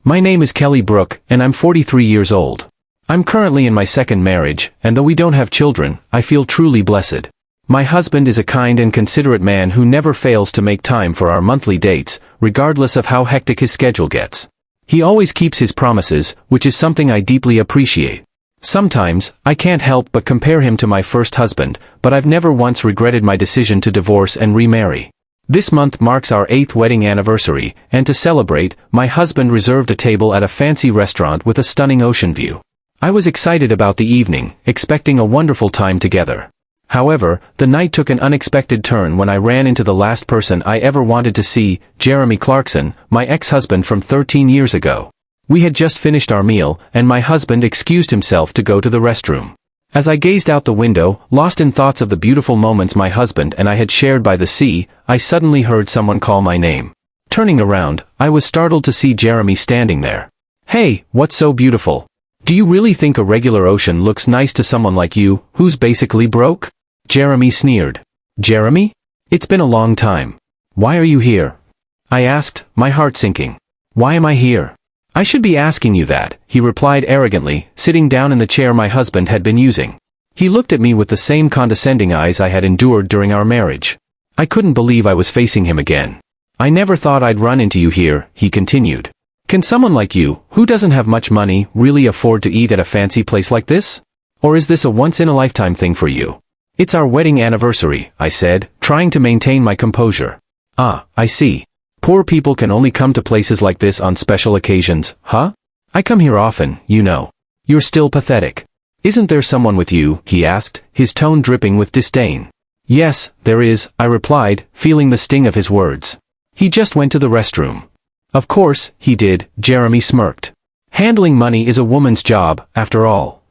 My name is Kelly Brook, and I'm 43 years old. I'm currently in my second marriage, and though we don't have children, I feel truly blessed. My husband is a kind and considerate man who never fails to make time for our monthly dates, regardless of how hectic his schedule gets. He always keeps his promises, which is something I deeply appreciate. Sometimes, I can't help but compare him to my first husband, but I've never once regretted my decision to divorce and remarry. This month marks our 8th wedding anniversary, and to celebrate, my husband reserved a table at a fancy restaurant with a stunning ocean view. I was excited about the evening, expecting a wonderful time together. However, the night took an unexpected turn when I ran into the last person I ever wanted to see, Jeremy Clarkson, my ex-husband from 13 years ago. We had just finished our meal, and my husband excused himself to go to the restroom. As I gazed out the window, lost in thoughts of the beautiful moments my husband and I had shared by the sea, I suddenly heard someone call my name. Turning around, I was startled to see Jeremy standing there. "Hey, what's so beautiful? Do you really think a regular ocean looks nice to someone like you, who's basically broke?" Jeremy sneered. "Jeremy? It's been a long time. Why are you here?" I asked, my heart sinking. "Why am I here?" "I should be asking you that," he replied arrogantly, sitting down in the chair my husband had been using. He looked at me with the same condescending eyes I had endured during our marriage. I couldn't believe I was facing him again. "I never thought I'd run into you here," he continued. "Can someone like you, who doesn't have much money, really afford to eat at a fancy place like this? Or is this a once-in-a-lifetime thing for you?" "It's our wedding anniversary," I said, trying to maintain my composure. "Ah, I see. Poor people can only come to places like this on special occasions, huh? I come here often, you know." "You're still pathetic. Isn't there someone with you?" he asked, his tone dripping with disdain. "Yes, there is," I replied, feeling the sting of his words. "He just went to the restroom." "Of course, he did," Jeremy smirked. "Handling money is a woman's job, after all."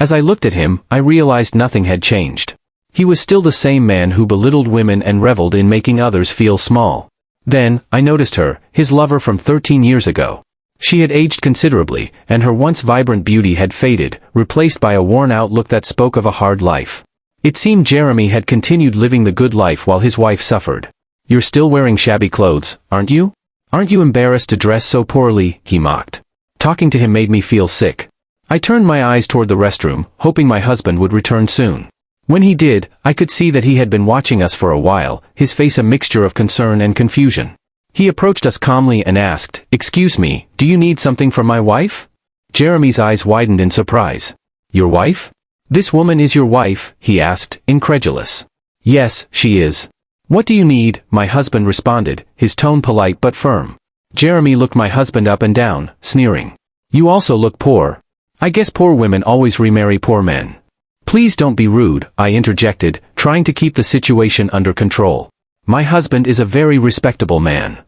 As I looked at him, I realized nothing had changed. He was still the same man who belittled women and reveled in making others feel small. Then, I noticed her, his lover from 13 years ago. She had aged considerably, and her once vibrant beauty had faded, replaced by a worn-out look that spoke of a hard life. It seemed Jeremy had continued living the good life while his wife suffered. "You're still wearing shabby clothes, aren't you? Aren't you embarrassed to dress so poorly?" he mocked. Talking to him made me feel sick. I turned my eyes toward the restroom, hoping my husband would return soon. When he did, I could see that he had been watching us for a while, his face a mixture of concern and confusion. He approached us calmly and asked, "Excuse me, do you need something from my wife?" Jeremy's eyes widened in surprise. "Your wife? This woman is your wife?" he asked, incredulous. "Yes, she is." "What do you need?" my husband responded, his tone polite but firm. Jeremy looked my husband up and down, sneering. "You also look poor. I guess poor women always remarry poor men." "Please don't be rude," I interjected, trying to keep the situation under control. "My husband is a very respectable man."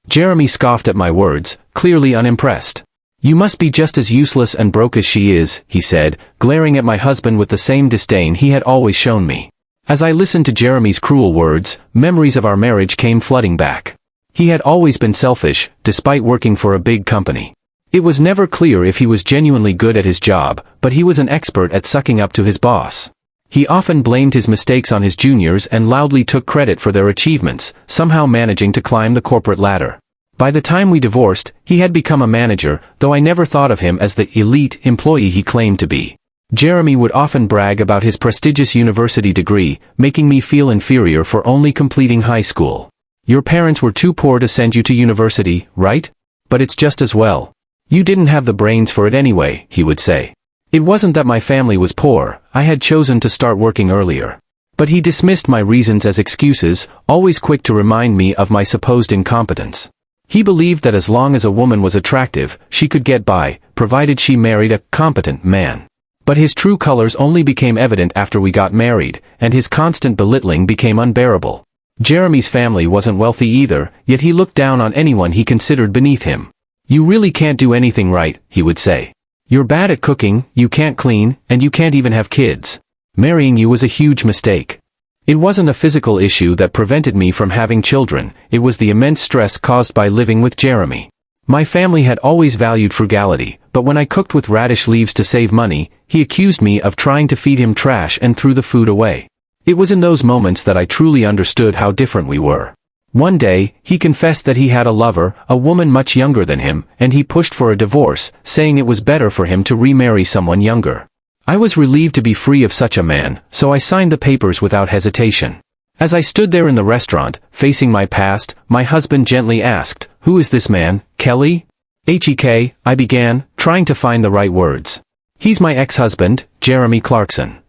Jeremy scoffed at my words, clearly unimpressed. "You must be just as useless and broke as she is," he said, glaring at my husband with the same disdain he had always shown me. As I listened to Jeremy's cruel words, memories of our marriage came flooding back. He had always been selfish, despite working for a big company. It was never clear if he was genuinely good at his job, but he was an expert at sucking up to his boss. He often blamed his mistakes on his juniors and loudly took credit for their achievements, somehow managing to climb the corporate ladder. By the time we divorced, he had become a manager, though I never thought of him as the elite employee he claimed to be. Jeremy would often brag about his prestigious university degree, making me feel inferior for only completing high school. "Your parents were too poor to send you to university, right? But it's just as well. You didn't have the brains for it anyway," he would say. It wasn't that my family was poor, I had chosen to start working earlier. But he dismissed my reasons as excuses, always quick to remind me of my supposed incompetence. He believed that as long as a woman was attractive, she could get by, provided she married a competent man. But his true colors only became evident after we got married, and his constant belittling became unbearable. Jeremy's family wasn't wealthy either, yet he looked down on anyone he considered beneath him. "You really can't do anything right," he would say. "You're bad at cooking, you can't clean, and you can't even have kids. Marrying you was a huge mistake." It wasn't a physical issue that prevented me from having children, it was the immense stress caused by living with Jeremy. My family had always valued frugality, but when I cooked with radish leaves to save money, he accused me of trying to feed him trash and threw the food away. It was in those moments that I truly understood how different we were. One day, he confessed that he had a lover, a woman much younger than him, and he pushed for a divorce, saying it was better for him to remarry someone younger. I was relieved to be free of such a man, so I signed the papers without hesitation. As I stood there in the restaurant, facing my past, my husband gently asked, "Who is this man, Kelly?" "Hek," I began, trying to find the right words. "He's my ex-husband, Jeremy Clarkson."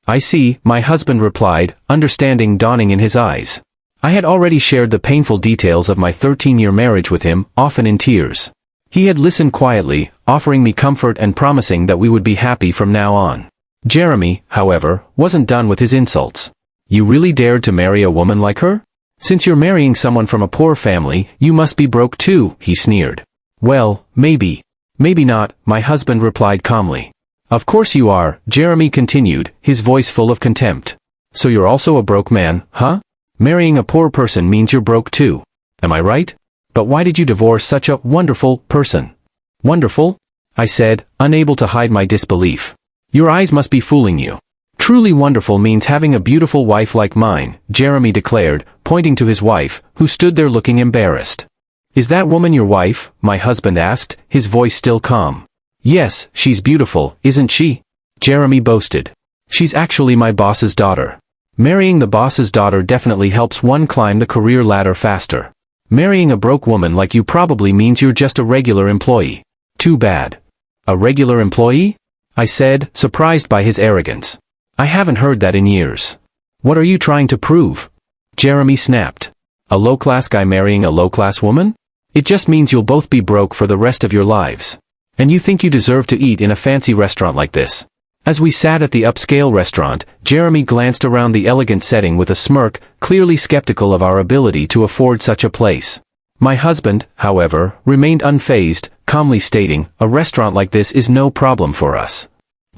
"I see," my husband replied, understanding dawning in his eyes. I had already shared the painful details of my 13-year marriage with him, often in tears. He had listened quietly, offering me comfort and promising that we would be happy from now on. Jeremy, however, wasn't done with his insults. "You really dared to marry a woman like her? Since you're marrying someone from a poor family, you must be broke too," he sneered. "Well, maybe. Maybe not," my husband replied calmly. "Of course you are," Jeremy continued, his voice full of contempt. "So you're also a broke man, huh? Marrying a poor person means you're broke too. Am I right? But why did you divorce such a wonderful person?" "Wonderful?" I said, unable to hide my disbelief. "Your eyes must be fooling you. Truly wonderful means having a beautiful wife like mine," Jeremy declared, pointing to his wife, who stood there looking embarrassed. "Is that woman your wife?" my husband asked, his voice still calm. "Yes, she's beautiful, isn't she?" Jeremy boasted. "She's actually my boss's daughter." Marrying the boss's daughter definitely helps one climb the career ladder faster. Marrying a broke woman like you probably means you're just a regular employee. Too bad. "A regular employee?" I said, surprised by his arrogance. "I haven't heard that in years. What are you trying to prove?" Jeremy snapped. "A low-class guy marrying a low-class woman? It just means you'll both be broke for the rest of your lives. And you think you deserve to eat in a fancy restaurant like this?" As we sat at the upscale restaurant, Jeremy glanced around the elegant setting with a smirk, clearly skeptical of our ability to afford such a place. My husband, however, remained unfazed, calmly stating, "A restaurant like this is no problem for us."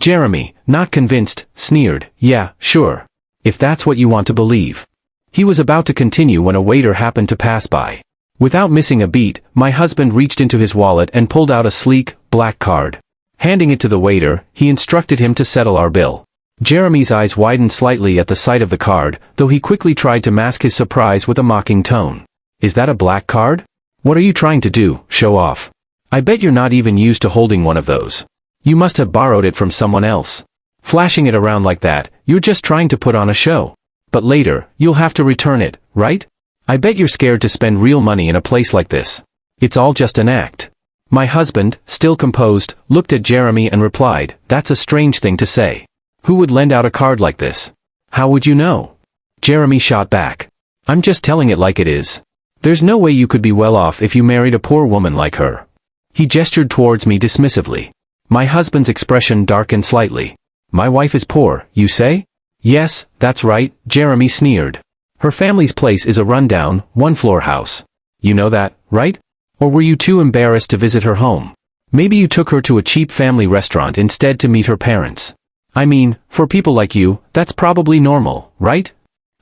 Jeremy, not convinced, sneered, "Yeah, sure. If that's what you want to believe." He was about to continue when a waiter happened to pass by. Without missing a beat, my husband reached into his wallet and pulled out a sleek, black card. Handing it to the waiter, he instructed him to settle our bill. Jeremy's eyes widened slightly at the sight of the card, though he quickly tried to mask his surprise with a mocking tone. "Is that a black card? What are you trying to do, show off? I bet you're not even used to holding one of those. You must have borrowed it from someone else. Flashing it around like that, you're just trying to put on a show. But later, you'll have to return it, right? I bet you're scared to spend real money in a place like this. It's all just an act." My husband, still composed, looked at Jeremy and replied, "That's a strange thing to say. Who would lend out a card like this? How would you know?" Jeremy shot back. "I'm just telling it like it is. There's no way you could be well off if you married a poor woman like her." He gestured towards me dismissively. My husband's expression darkened slightly. "My wife is poor, you say?" "Yes, that's right," Jeremy sneered. "Her family's place is a rundown, one-floor house. You know that, right? Or were you too embarrassed to visit her home? Maybe you took her to a cheap family restaurant instead to meet her parents. I mean, for people like you, that's probably normal, right?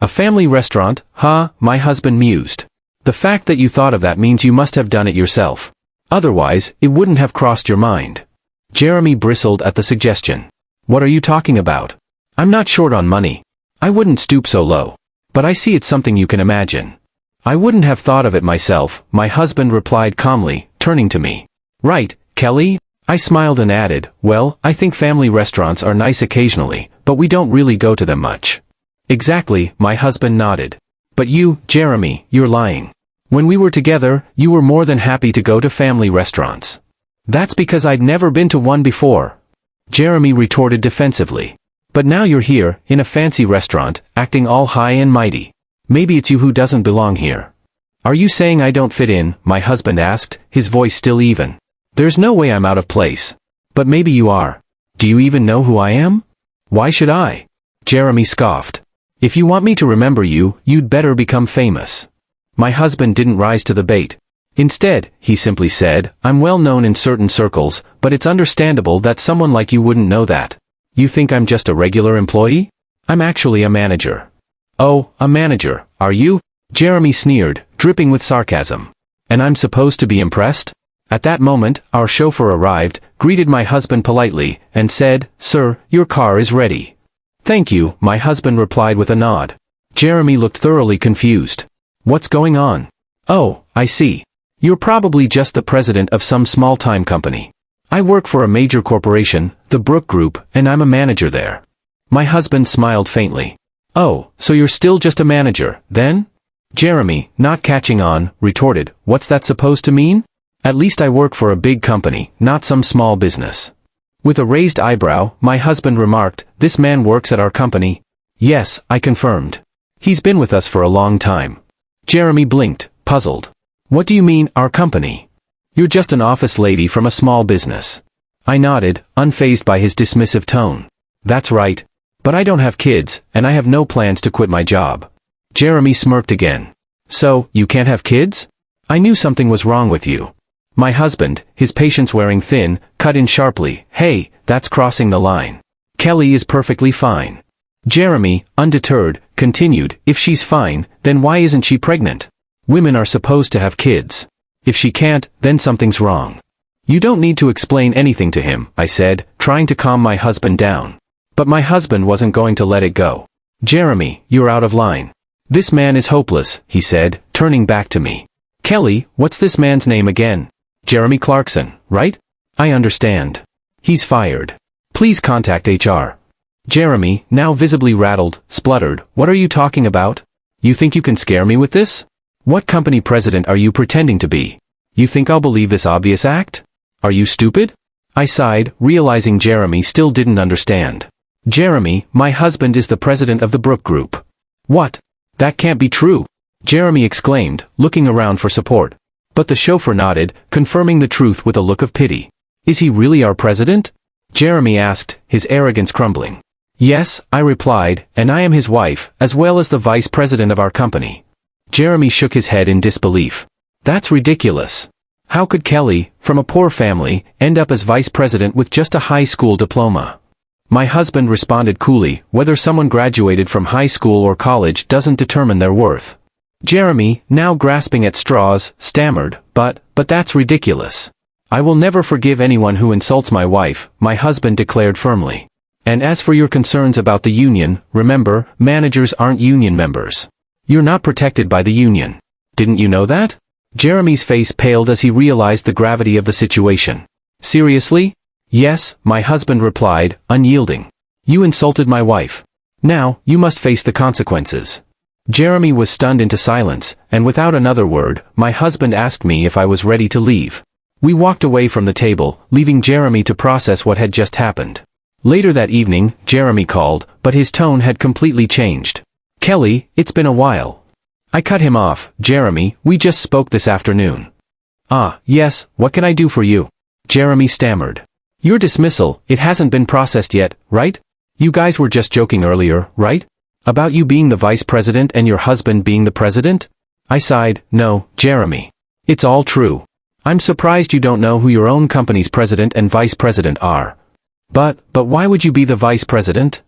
A family restaurant, huh?" my husband mused. "The fact that you thought of that means you must have done it yourself. Otherwise, it wouldn't have crossed your mind." Jeremy bristled at the suggestion. "What are you talking about? I'm not short on money. I wouldn't stoop so low. But I see it's something you can imagine." "I wouldn't have thought of it myself," my husband replied calmly, turning to me. "Right, Kelly?" I smiled and added, "Well, I think family restaurants are nice occasionally, but we don't really go to them much." "Exactly," my husband nodded. "But you, Jeremy, you're lying. When we were together, you were more than happy to go to family restaurants." "That's because I'd never been to one before," Jeremy retorted defensively. "But now you're here, in a fancy restaurant, acting all high and mighty. Maybe it's you who doesn't belong here." "Are you saying I don't fit in?" my husband asked, his voice still even. "There's no way I'm out of place. But maybe you are. Do you even know who I am?" "Why should I?" Jeremy scoffed. "If you want me to remember you, you'd better become famous." My husband didn't rise to the bait. Instead, he simply said, "I'm well known in certain circles, but it's understandable that someone like you wouldn't know that. You think I'm just a regular employee? I'm actually a manager." "Oh, a manager, are you?" Jeremy sneered, dripping with sarcasm. "And I'm supposed to be impressed?" At that moment, our chauffeur arrived, greeted my husband politely, and said, "Sir, your car is ready." "Thank you," my husband replied with a nod. Jeremy looked thoroughly confused. What's going on? Oh, I see. You're probably just the president of some small-time company. I work for a major corporation, the Brook Group, and I'm a manager there. My husband smiled faintly. Oh, so you're still just a manager, then? Jeremy, not catching on, retorted, what's that supposed to mean? At least I work for a big company, not some small business. With a raised eyebrow, my husband remarked, this man works at our company. Yes, I confirmed. He's been with us for a long time. Jeremy blinked, puzzled. What do you mean, our company? You're just an office lady from a small business. I nodded, unfazed by his dismissive tone. That's right. But I don't have kids, and I have no plans to quit my job. Jeremy smirked again. So, you can't have kids? I knew something was wrong with you. My husband, his patience wearing thin, cut in sharply. Hey, that's crossing the line. Kelly is perfectly fine. Jeremy, undeterred, continued, if she's fine, then why isn't she pregnant? Women are supposed to have kids. If she can't, then something's wrong. You don't need to explain anything to him, I said, trying to calm my husband down. But my husband wasn't going to let it go. Jeremy, you're out of line. This man is hopeless, he said, turning back to me. Kelly, what's this man's name again? Jeremy Clarkson, right? I understand. He's fired. Please contact HR. Jeremy, now visibly rattled, spluttered, what are you talking about? You think you can scare me with this? What company president are you pretending to be? You think I'll believe this obvious act? Are you stupid? I sighed, realizing Jeremy still didn't understand. Jeremy, my husband is the president of the Brook Group. What? That can't be true. Jeremy exclaimed, looking around for support. But the chauffeur nodded, confirming the truth with a look of pity. Is he really our president? Jeremy asked, his arrogance crumbling. Yes, I replied, and I am his wife, as well as the vice president of our company. Jeremy shook his head in disbelief. That's ridiculous. How could Kelly, from a poor family, end up as vice president with just a high school diploma? My husband responded coolly, whether someone graduated from high school or college doesn't determine their worth. Jeremy, now grasping at straws, stammered, but that's ridiculous. I will never forgive anyone who insults my wife, my husband declared firmly. And as for your concerns about the union, remember, managers aren't union members. You're not protected by the union. Didn't you know that? Jeremy's face paled as he realized the gravity of the situation. Seriously? Yes, my husband replied, unyielding. You insulted my wife. Now, you must face the consequences. Jeremy was stunned into silence, and without another word, my husband asked me if I was ready to leave. We walked away from the table, leaving Jeremy to process what had just happened. Later that evening, Jeremy called, but his tone had completely changed. Kelly, it's been a while. I cut him off. Jeremy, we just spoke this afternoon. Ah, yes, what can I do for you? Jeremy stammered. Your dismissal, it hasn't been processed yet, right? You guys were just joking earlier, right? About you being the vice president and your husband being the president? I sighed, no, Jeremy. It's all true. I'm surprised you don't know who your own company's president and vice president are. But why would you be the vice president?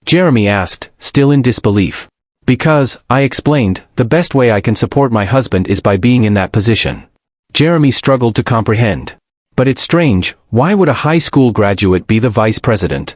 Jeremy asked, still in disbelief. Because, I explained, the best way I can support my husband is by being in that position. Jeremy struggled to comprehend. But it's strange, why would a high school graduate be the vice president?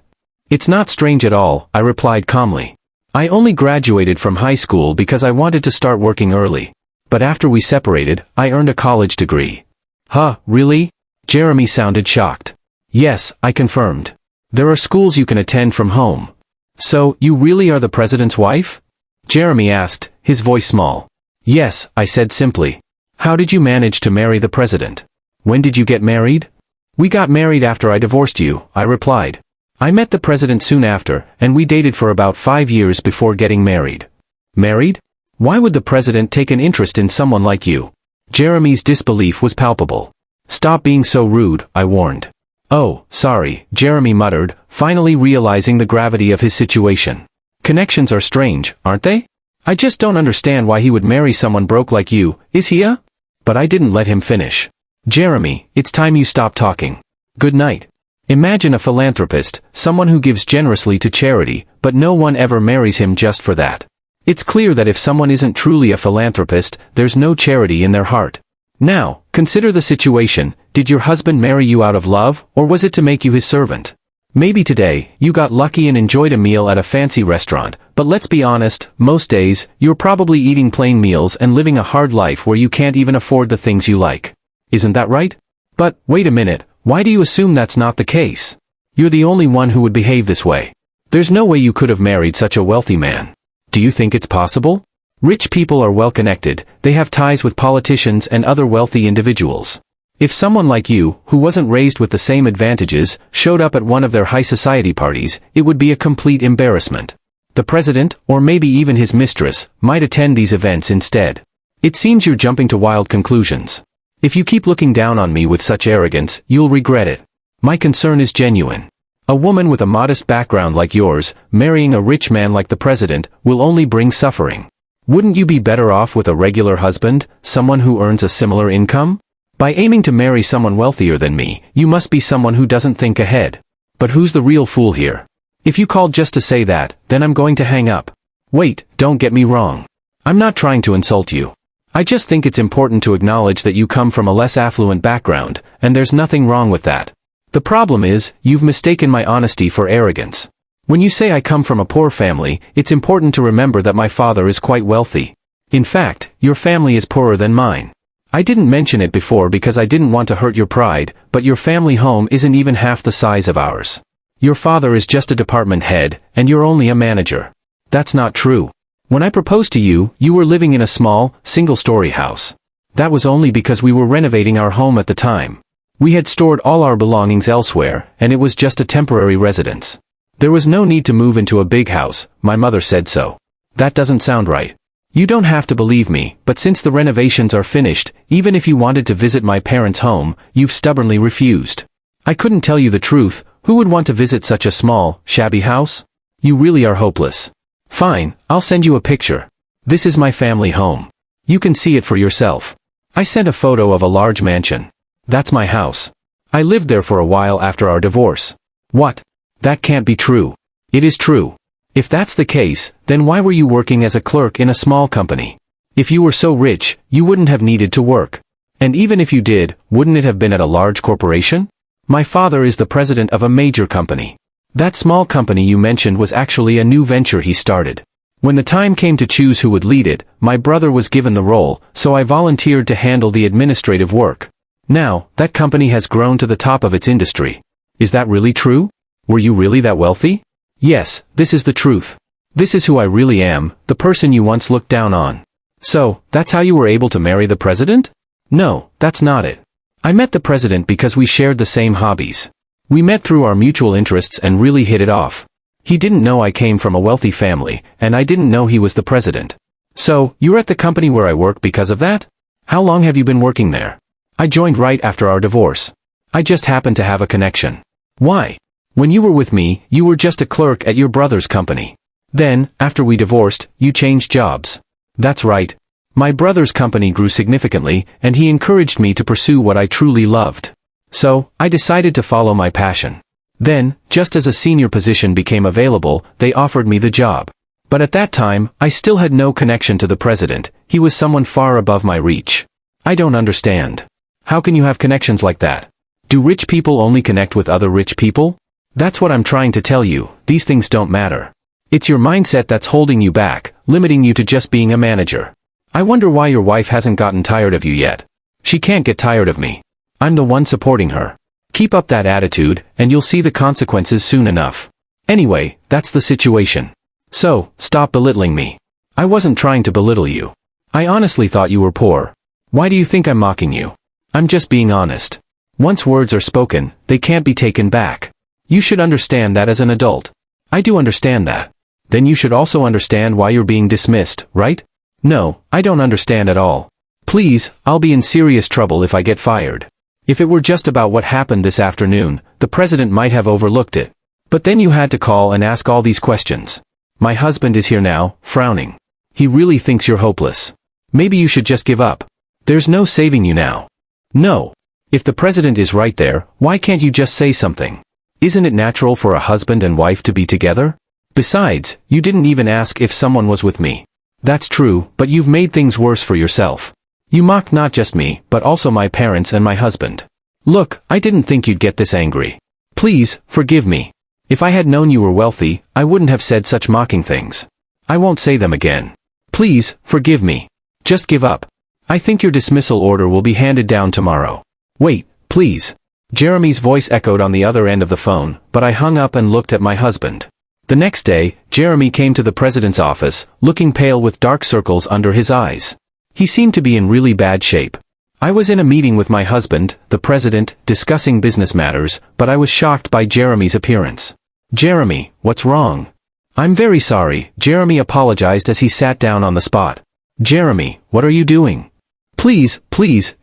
It's not strange at all, I replied calmly. I only graduated from high school because I wanted to start working early. But after we separated, I earned a college degree. Huh, really? Jeremy sounded shocked. Yes, I confirmed. There are schools you can attend from home. So, you really are the president's wife? Jeremy asked, his voice small. Yes, I said simply. How did you manage to marry the president? When did you get married? We got married after I divorced you, I replied. I met the president soon after, and we dated for about 5 years before getting married. Married? Why would the president take an interest in someone like you? Jeremy's disbelief was palpable. Stop being so rude, I warned. Oh, sorry, Jeremy muttered, finally realizing the gravity of his situation. Connections are strange, aren't they? I just don't understand why he would marry someone broke like you, is he a? But I didn't let him finish. Jeremy, it's time you stop talking. Good night. Imagine a philanthropist, someone who gives generously to charity, but no one ever marries him just for that. It's clear that if someone isn't truly a philanthropist, there's no charity in their heart. Now, consider the situation, did your husband marry you out of love, or was it to make you his servant? Maybe today, you got lucky and enjoyed a meal at a fancy restaurant, but let's be honest, most days, you're probably eating plain meals and living a hard life where you can't even afford the things you like. Isn't that right? But, wait a minute, why do you assume that's not the case? You're the only one who would behave this way. There's no way you could have married such a wealthy man. Do you think it's possible? Rich people are well connected, they have ties with politicians and other wealthy individuals. If someone like you, who wasn't raised with the same advantages, showed up at one of their high society parties, it would be a complete embarrassment. The president, or maybe even his mistress, might attend these events instead. It seems you're jumping to wild conclusions. If you keep looking down on me with such arrogance, you'll regret it. My concern is genuine. A woman with a modest background like yours, marrying a rich man like the president, will only bring suffering. Wouldn't you be better off with a regular husband, someone who earns a similar income? By aiming to marry someone wealthier than me, you must be someone who doesn't think ahead. But who's the real fool here? If you called just to say that, then I'm going to hang up. Wait, don't get me wrong. I'm not trying to insult you. I just think it's important to acknowledge that you come from a less affluent background, and there's nothing wrong with that. The problem is, you've mistaken my honesty for arrogance. When you say I come from a poor family, it's important to remember that my father is quite wealthy. In fact, your family is poorer than mine. I didn't mention it before because I didn't want to hurt your pride, but your family home isn't even half the size of ours. Your father is just a department head, and you're only a manager. That's not true. When I proposed to you, you were living in a small, single-story house. That was only because we were renovating our home at the time. We had stored all our belongings elsewhere, and it was just a temporary residence. There was no need to move into a big house, my mother said so. That doesn't sound right. You don't have to believe me, but since the renovations are finished, even if you wanted to visit my parents' home, you've stubbornly refused. I couldn't tell you the truth, who would want to visit such a small, shabby house? You really are hopeless. Fine, I'll send you a picture. This is my family home. You can see it for yourself. I sent a photo of a large mansion. That's my house. I lived there for a while after our divorce. What? That can't be true. It is true. If that's the case, then why were you working as a clerk in a small company? If you were so rich, you wouldn't have needed to work. And even if you did, wouldn't it have been at a large corporation? My father is the president of a major company. That small company you mentioned was actually a new venture he started. When the time came to choose who would lead it, my brother was given the role, so I volunteered to handle the administrative work. Now, that company has grown to the top of its industry. Is that really true? Were you really that wealthy? Yes, this is the truth. This is who I really am, the person you once looked down on. So, that's how you were able to marry the president? No, that's not it. I met the president because we shared the same hobbies. We met through our mutual interests and really hit it off. He didn't know I came from a wealthy family, and I didn't know he was the president. So, you're at the company where I work because of that? How long have you been working there? I joined right after our divorce. I just happened to have a connection. Why? When you were with me, you were just a clerk at your brother's company. Then, after we divorced, you changed jobs. That's right. My brother's company grew significantly, and he encouraged me to pursue what I truly loved. So, I decided to follow my passion. Then, just as a senior position became available, they offered me the job. But at that time, I still had no connection to the president. He was someone far above my reach. I don't understand. How can you have connections like that? Do rich people only connect with other rich people? That's what I'm trying to tell you, these things don't matter. It's your mindset that's holding you back, limiting you to just being a manager. I wonder why your wife hasn't gotten tired of you yet. She can't get tired of me. I'm the one supporting her. Keep up that attitude, and you'll see the consequences soon enough. Anyway, that's the situation. So, stop belittling me. I wasn't trying to belittle you. I honestly thought you were poor. Why do you think I'm mocking you? I'm just being honest. Once words are spoken, they can't be taken back. You should understand that as an adult. I do understand that. Then you should also understand why you're being dismissed, right? No, I don't understand at all. Please, I'll be in serious trouble if I get fired. If it were just about what happened this afternoon, the president might have overlooked it. But then you had to call and ask all these questions. My husband is here now, frowning. He really thinks you're hopeless. Maybe you should just give up. There's no saving you now. No. If the president is right there, why can't you just say something? Isn't it natural for a husband and wife to be together? Besides, you didn't even ask if someone was with me. That's true, but you've made things worse for yourself. You mocked not just me, but also my parents and my husband. Look, I didn't think you'd get this angry. Please, forgive me. If I had known you were wealthy, I wouldn't have said such mocking things. I won't say them again. Please, forgive me. Just give up. I think your dismissal order will be handed down tomorrow. Wait, please. Jeremy's voice echoed on the other end of the phone, but I hung up and looked at my husband. The next day, Jeremy came to the president's office, looking pale with dark circles under his eyes. He seemed to be in really bad shape. I was in a meeting with my husband, the president, discussing business matters, but I was shocked by Jeremy's appearance. Jeremy, what's wrong? I'm very sorry, Jeremy apologized as he sat down on the spot. Jeremy, what are you doing? Please,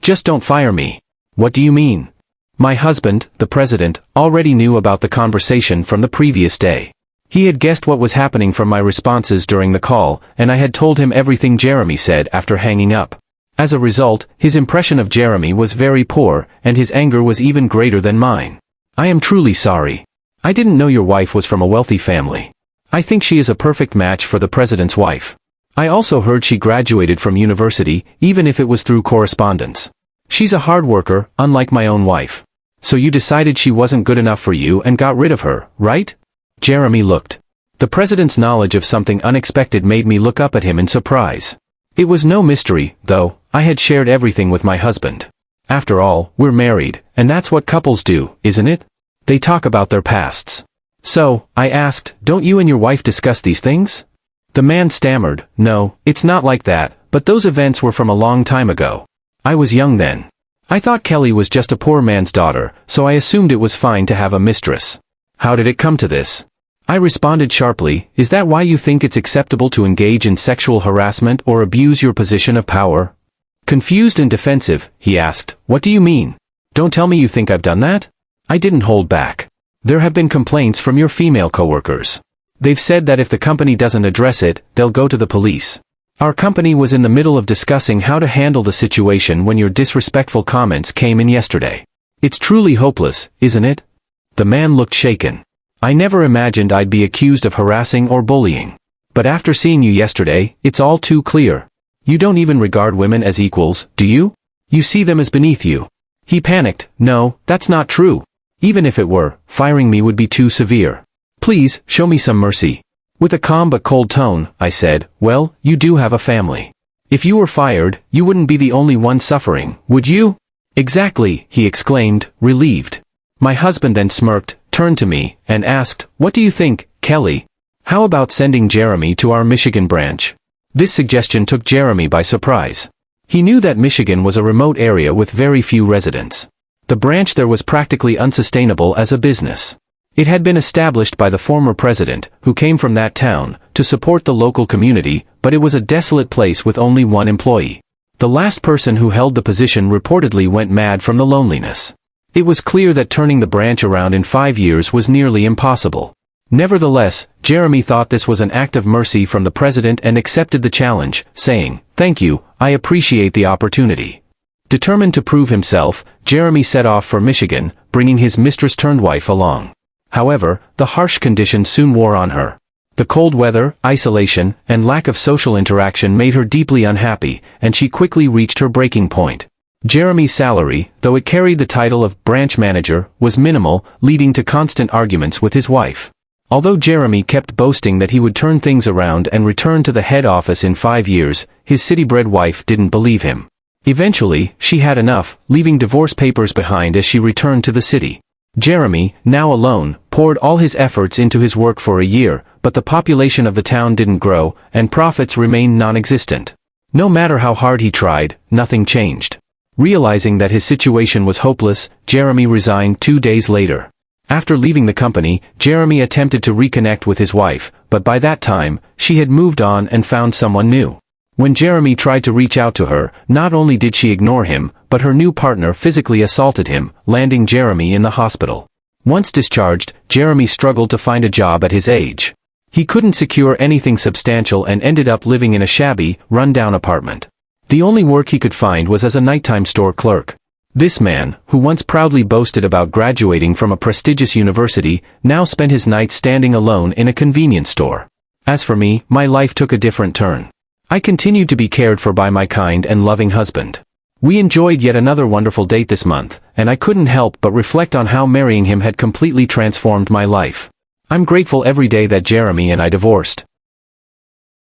just don't fire me. What do you mean? My husband, the president, already knew about the conversation from the previous day. He had guessed what was happening from my responses during the call, and I had told him everything Jeremy said after hanging up. As a result, his impression of Jeremy was very poor, and his anger was even greater than mine. I am truly sorry. I didn't know your wife was from a wealthy family. I think she is a perfect match for the president's wife. I also heard she graduated from university, even if it was through correspondence. She's a hard worker, unlike my own wife. So you decided she wasn't good enough for you and got rid of her, right? Jeremy looked. The president's knowledge of something unexpected made me look up at him in surprise. It was no mystery, though. I had shared everything with my husband. After all, we're married, and that's what couples do, isn't it? They talk about their pasts. So, I asked, don't you and your wife discuss these things? The man stammered, no, it's not like that, but those events were from a long time ago. I was young then. I thought Kelly was just a poor man's daughter, so I assumed it was fine to have a mistress. How did it come to this? I responded sharply, is that why you think it's acceptable to engage in sexual harassment or abuse your position of power? Confused and defensive, he asked, what do you mean? Don't tell me you think I've done that? I didn't hold back. There have been complaints from your female coworkers. They've said that if the company doesn't address it, they'll go to the police. Our company was in the middle of discussing how to handle the situation when your disrespectful comments came in yesterday. It's truly hopeless, isn't it? The man looked shaken. I never imagined I'd be accused of harassing or bullying. But after seeing you yesterday, it's all too clear. You don't even regard women as equals, do you? You see them as beneath you. He panicked, no, that's not true. Even if it were, firing me would be too severe. Please, show me some mercy. With a calm but cold tone, I said, well, you do have a family. If you were fired, you wouldn't be the only one suffering, would you? Exactly, he exclaimed, relieved. My husband then smirked, turned to me, and asked, what do you think, Kelly? How about sending Jeremy to our Michigan branch? This suggestion took Jeremy by surprise. He knew that Michigan was a remote area with very few residents. The branch there was practically unsustainable as a business. It had been established by the former president, who came from that town, to support the local community, but it was a desolate place with only one employee. The last person who held the position reportedly went mad from the loneliness. It was clear that turning the branch around in 5 years was nearly impossible. Nevertheless, Jeremy thought this was an act of mercy from the president and accepted the challenge, saying, thank you, I appreciate the opportunity. Determined to prove himself, Jeremy set off for Michigan, bringing his mistress-turned-wife along. However, the harsh conditions soon wore on her. The cold weather, isolation, and lack of social interaction made her deeply unhappy, and she quickly reached her breaking point. Jeremy's salary, though it carried the title of branch manager, was minimal, leading to constant arguments with his wife. Although Jeremy kept boasting that he would turn things around and return to the head office in 5 years, his city-bred wife didn't believe him. Eventually, she had enough, leaving divorce papers behind as she returned to the city. Jeremy, now alone, poured all his efforts into his work for a year, but the population of the town didn't grow, and profits remained non-existent. No matter how hard he tried, nothing changed. Realizing that his situation was hopeless, Jeremy resigned 2 days later. After leaving the company, Jeremy attempted to reconnect with his wife, but by that time, she had moved on and found someone new. When Jeremy tried to reach out to her, not only did she ignore him, but her new partner physically assaulted him, landing Jeremy in the hospital. Once discharged, Jeremy struggled to find a job at his age. He couldn't secure anything substantial and ended up living in a shabby, run-down apartment. The only work he could find was as a nighttime store clerk. This man, who once proudly boasted about graduating from a prestigious university, now spent his nights standing alone in a convenience store. As for me, my life took a different turn. I continued to be cared for by my kind and loving husband. We enjoyed yet another wonderful date this month, and I couldn't help but reflect on how marrying him had completely transformed my life. I'm grateful every day that Jeremy and I divorced.